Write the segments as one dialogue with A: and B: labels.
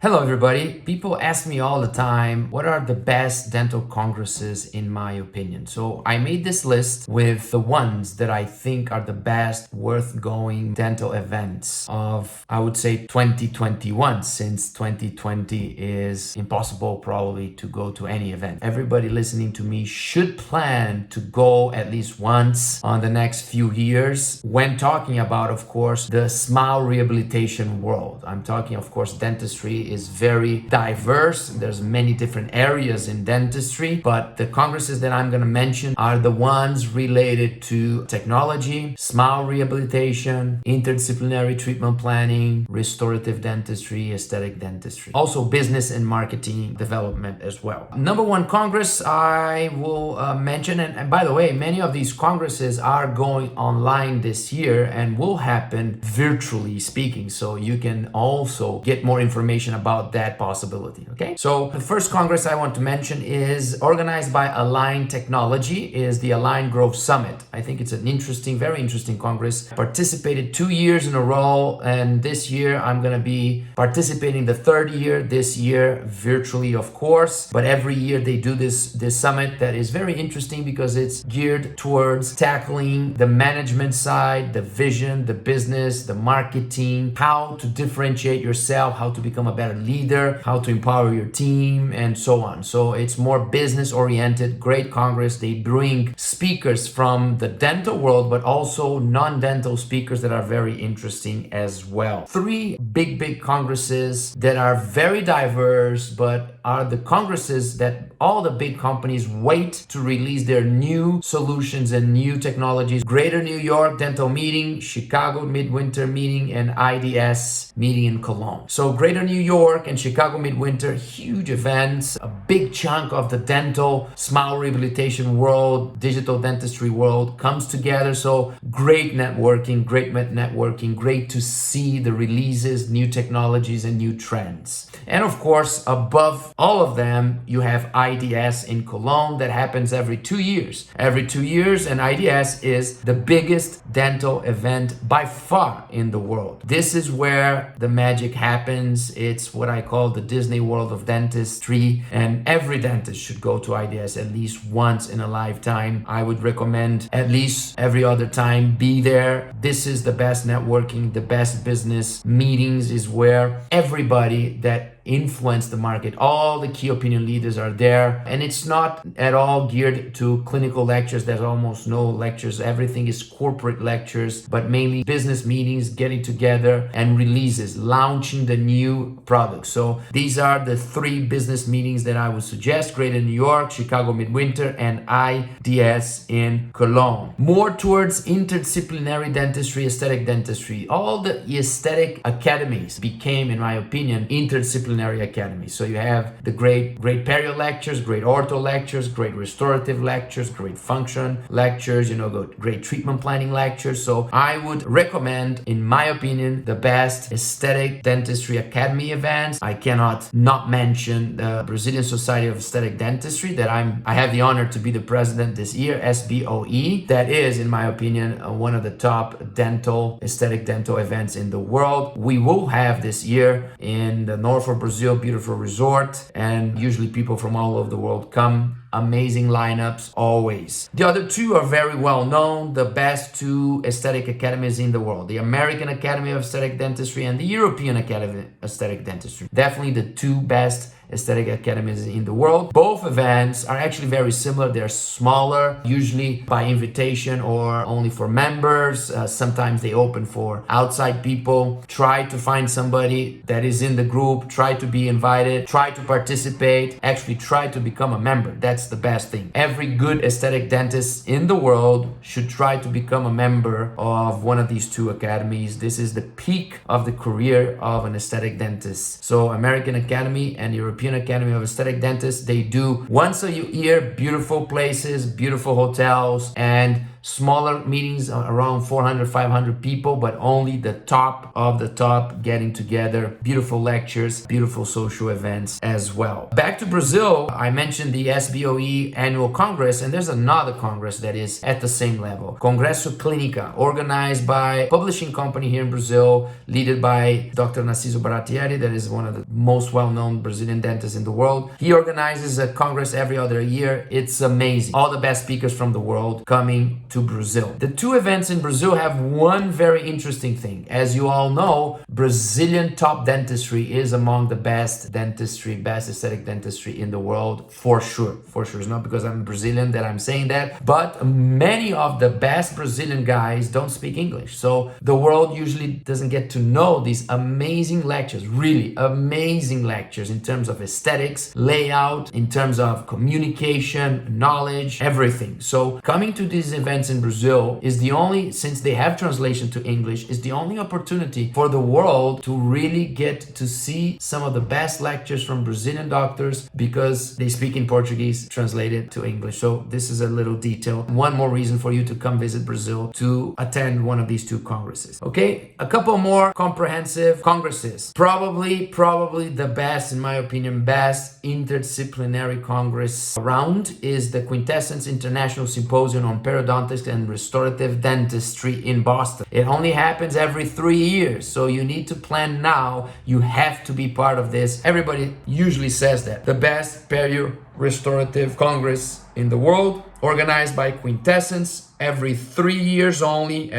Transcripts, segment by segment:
A: Hello everybody. People ask me all the time, what are the best dental congresses in my opinion? So I made this list with the ones that I think are the best worth going dental events of, I would say 2021, since 2020 is impossible probably to go to any event. Everybody listening to me should plan to go at least once on the next few years when talking about, of course, the smile rehabilitation world. I'm talking, of course, dentistry is very diverse. There's many different areas in dentistry, but the congresses that I'm going to mention are the ones related to technology, smile rehabilitation, interdisciplinary treatment planning, restorative dentistry, aesthetic dentistry. Also business and marketing development as well. Number one congress I will mention, and by the way, many of these congresses are going online this year and will happen virtually speaking, so you can also get more information about that possibility. Okay, so the first congress I want to mention is organized by Align Technology, is the Align Growth Summit. I think it's an interesting, very interesting congress. I participated 2 years in a row, and this year I'm going to be participating the third year, this year virtually, of course, but every year they do this summit that is very interesting because it's geared towards tackling the management side, the vision, the business, the marketing, how to differentiate yourself, how to become a better leader, how to empower your team, and so on. So it's more business oriented. Great congress. They bring speakers from the dental world, but also non-dental speakers that are very interesting as well. Three big congresses that are very diverse, but are the congresses that all the big companies wait to release their new solutions and new technologies. Greater New York Dental Meeting, Chicago Midwinter Meeting, and IDS Meeting in Cologne. So Greater New York and Chicago Midwinter, huge events, a big chunk of the dental smile rehabilitation world, digital dentistry world comes together. So great networking, great to see the releases, new technologies, and new trends. And of course, above all of them, you have IDS in Cologne that happens every 2 years. And IDS is the biggest dental event by far in the world. This is where the magic happens. It's what I call the Disney World of dentistry, and every dentist should go to IDS at least once in a lifetime. I would recommend at least every other time be there. This is the best networking, the best business meetings, is where everybody that influence the market, all the key opinion leaders are there, and it's not at all geared to clinical lectures. There's almost no lectures. Everything is corporate lectures, but mainly business meetings, getting together, and releases, launching the new products. So these are the three business meetings that I would suggest: Greater New York, Chicago Midwinter, and IDS in Cologne. More towards interdisciplinary dentistry, aesthetic dentistry. All the aesthetic academies became, in my opinion, interdisciplinary academies. So you have the great perio lectures, great ortho lectures, great restorative lectures, great function lectures, great treatment planning lectures. So I would recommend, in my opinion, the best aesthetic dentistry academy events. I cannot not mention the Brazilian Society of Aesthetic Dentistry that I have the honor to be the president this year, SBOE. That is, in my opinion, one of the top aesthetic dental events in the world. We will have this year in the north of Brazil, beautiful resort, and usually people from all over the world come. Amazing lineups always. The other two are very well known, the best two aesthetic academies in the world: the American Academy of Aesthetic Dentistry and the European Academy of Aesthetic Dentistry. Definitely the two best aesthetic academies in the world. Both events are actually very similar. They're smaller, usually by invitation or only for members. Sometimes they open for outside people. Try to find somebody that is in the group. Try to be invited. Try to participate. Actually try to become a member. That's the best thing. Every good aesthetic dentist in the world should try to become a member of one of these two academies. This is the peak of the career of an aesthetic dentist. So American Academy and European Academy of Aesthetic Dentists, they do once a year beautiful places, beautiful hotels, and smaller meetings around 400, 500 people, but only the top of the top getting together. Beautiful lectures, beautiful social events as well. Back to Brazil, I mentioned the SBOE annual Congress, and there's another Congress that is at the same level. Congresso Clínica, organized by a publishing company here in Brazil, led by Dr. Narciso Baratieri, that is one of the most well-known Brazilian dentists in the world. He organizes a Congress every other year. It's amazing. All the best speakers from the world coming to Brazil. The two events in Brazil have one very interesting thing. As you all know, Brazilian top dentistry is among the best dentistry, best aesthetic dentistry in the world, for sure. For sure. It's not because I'm Brazilian that I'm saying that, but many of the best Brazilian guys don't speak English. So the world usually doesn't get to know these amazing lectures, really amazing lectures in terms of aesthetics, layout, in terms of communication, knowledge, everything. So coming to these events in Brazil is the only, since they have translation to English, is the only opportunity for the world to really get to see some of the best lectures from Brazilian doctors because they speak in Portuguese translated to English. So this is a little detail. One more reason for you to come visit Brazil to attend one of these two congresses. Okay, a couple more comprehensive congresses. Probably the best, in my opinion, best interdisciplinary congress around is the Quintessence International Symposium on Periodontics and Restorative Dentistry in Boston. It only happens every 3 years, so you need to plan now. You have to be part of this. Everybody usually says that. The best perio-restorative congress in the world, organized by Quintessence every 3 years only,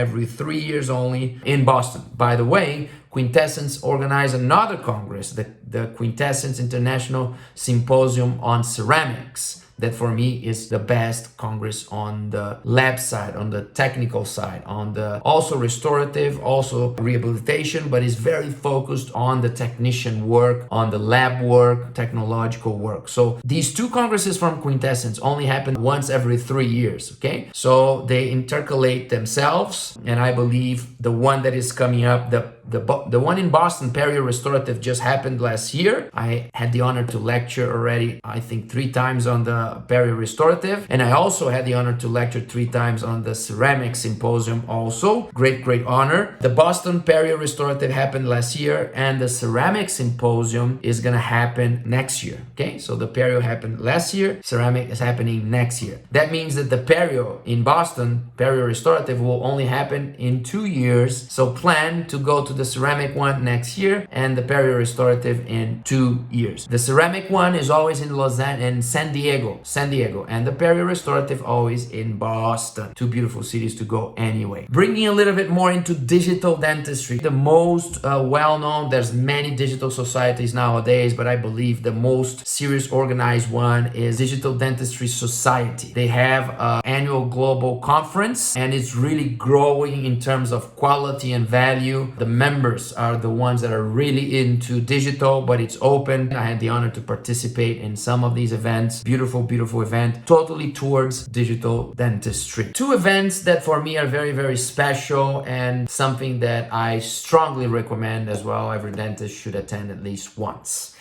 A: in Boston. By the way, Quintessence organized another congress, the Quintessence International Symposium on Ceramics. That for me is the best congress on the lab side, on the technical side, on the also restorative, also rehabilitation, but is very focused on the technician work, on the lab work, technological work. So these two congresses from Quintessence only happen once every 3 years, okay? So they intercalate themselves, and I believe the one that is coming up, the one in Boston, Perio-Restorative, just happened last year. I had the honor to lecture already, I think 3 times on the Perio-Restorative, and I also had the honor to lecture 3 times on the Ceramic Symposium also. Great honor. The Boston Perio-Restorative happened last year, and the Ceramic Symposium is gonna happen next year, okay? So the Perio happened last year, Ceramic is happening next year. That means that the Perio in Boston, Perio-Restorative, will only happen in 2 years, so plan to go to the Ceramic one next year and the Perio-Restorative in 2 years. The Ceramic one is always in San Diego, and the Perio-Restorative always in Boston. 2 beautiful cities to go anyway. Bringing a little bit more into digital dentistry, the most well-known, there's many digital societies nowadays, but I believe the most serious organized one is Digital Dentistry Society. They have an annual global conference, and it's really growing in terms of quality and value. The members are the ones that are really into digital, but it's open. I had the honor to participate in some of these events. Beautiful event, totally towards digital dentistry. 2 events that for me are very special and something that I strongly recommend as well. Every dentist should attend at least once.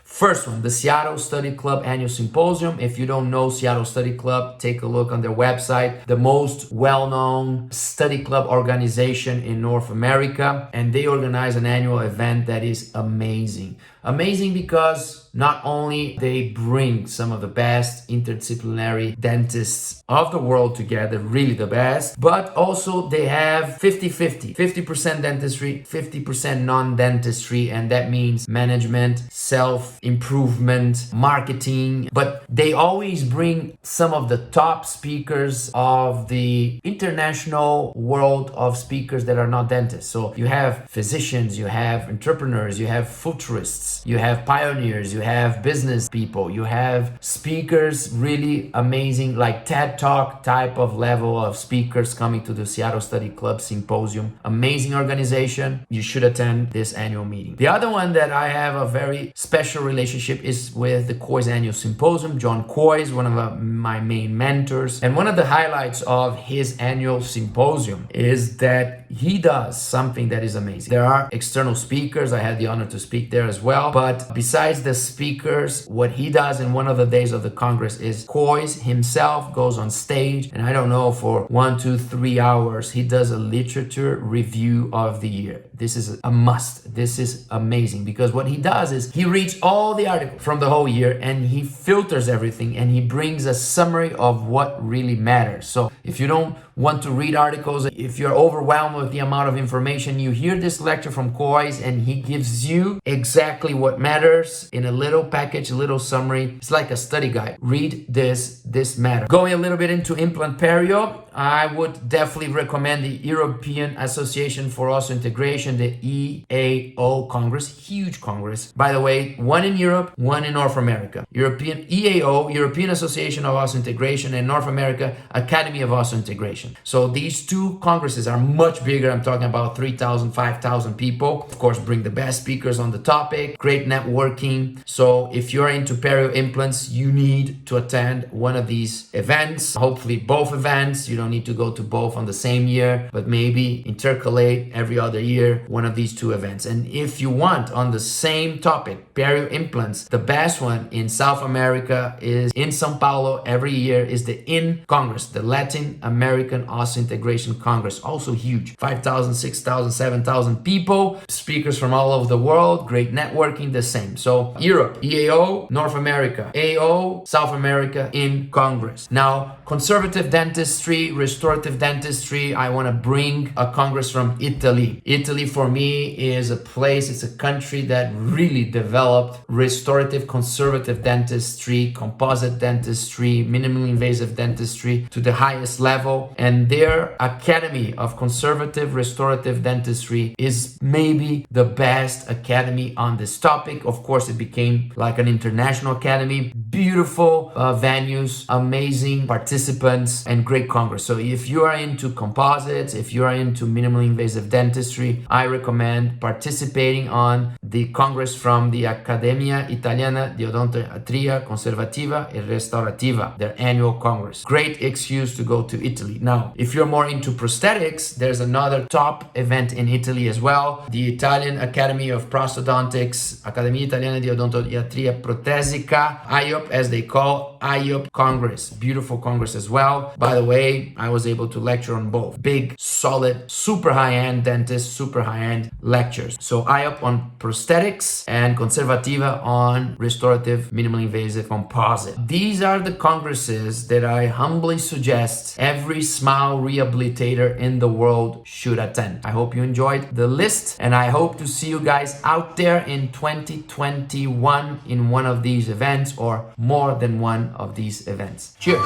A: First one, the Seattle Study Club Annual Symposium. If you don't know Seattle Study Club, take a look on their website. The most well-known study club organization in North America, and they organize an annual event that is amazing. Amazing because not only they bring some of the best interdisciplinary dentists of the world together, really the best, but also they have 50-50, 50% dentistry, 50% non-dentistry, and that means management, self-improvement, marketing, but they always bring some of the top speakers of the international world of speakers that are not dentists. So you have physicians, you have entrepreneurs, you have futurists, you have pioneers, you have business people, you have speakers really amazing, like TED Talk type of level of speakers coming to the Seattle Study Club Symposium. Amazing organization. You should attend this annual meeting. The other one that I have a very special relationship is with the Coy's Annual Symposium. John Coy is one of my main mentors, and one of the highlights of his annual symposium is that he does something that is amazing. There are external speakers. I had the honor to speak there as well. well. But besides the speakers, what he does in one of the days of the Congress is Kois himself goes on stage, and I don't know, for 1, 2, 3 hours, he does a literature review of the year. This is a must. This is amazing, because what he does is he reads all the articles from the whole year and he filters everything and he brings a summary of what really matters. So if you don't want to read articles, if you're overwhelmed with the amount of information, you hear this lecture from Kois and he gives you exactly what matters in a little package, a little summary. It's like a study guide. Read this matters. Going a little bit into implant perio, I would definitely recommend the European Association for Osseointegration, the EAO Congress, huge Congress. By the way, one in Europe, one in North America. European EAO, European Association of Osseointegration, and North America Academy of Osseointegration. So these two congresses are much bigger. I'm talking about 3,000, 5,000 people. Of course, bring the best speakers on the topic, great networking. So if you're into perio implants, you need to attend one of these events, hopefully both events. You don't need to go to both on the same year, but maybe intercalate every other year one of these two events. And if you want on the same topic, perio implants, the best one in South America is in São Paulo every year is the Congress, the Latin American Osseointegration Congress, also huge, 5,000, 6,000, 7,000 people, speakers from all over the world, great networking, the same. So Europe, EAO, North America, AO, South America in Congress. Now, conservative dentistry, restorative dentistry, I want to bring a congress from Italy. Italy for me is a place, it's a country that really developed restorative conservative dentistry, composite dentistry, minimally invasive dentistry to the highest level. And their Academy of Conservative Restorative Dentistry is maybe the best academy on this topic. Of course, it became like an international academy. Beautiful venues, amazing participants, and great congress. So if you are into composites, if you are into minimally invasive dentistry, I recommend participating on the congress from the Accademia Italiana di Odontoiatria Conservativa e Restaurativa, their annual congress. Great excuse to go to Italy. Now, if you're more into prosthetics, there's another top event in Italy as well, the Italian Academy of Prosthodontics, Accademia Italiana di Odontoiatria Protesica, IOP as they call, IOP Congress. Beautiful congress as well. By the way, I was able to lecture on both. Big, solid, super high-end dentists, super high-end lectures. So IOP on prosthetics and Conservativa on restorative, minimally invasive composite. These are the congresses that I humbly suggest every smile rehabilitator in the world should attend. I hope you enjoyed the list, and I hope to see you guys out there in 2021 in one of these events or more than one of these events. Cheers!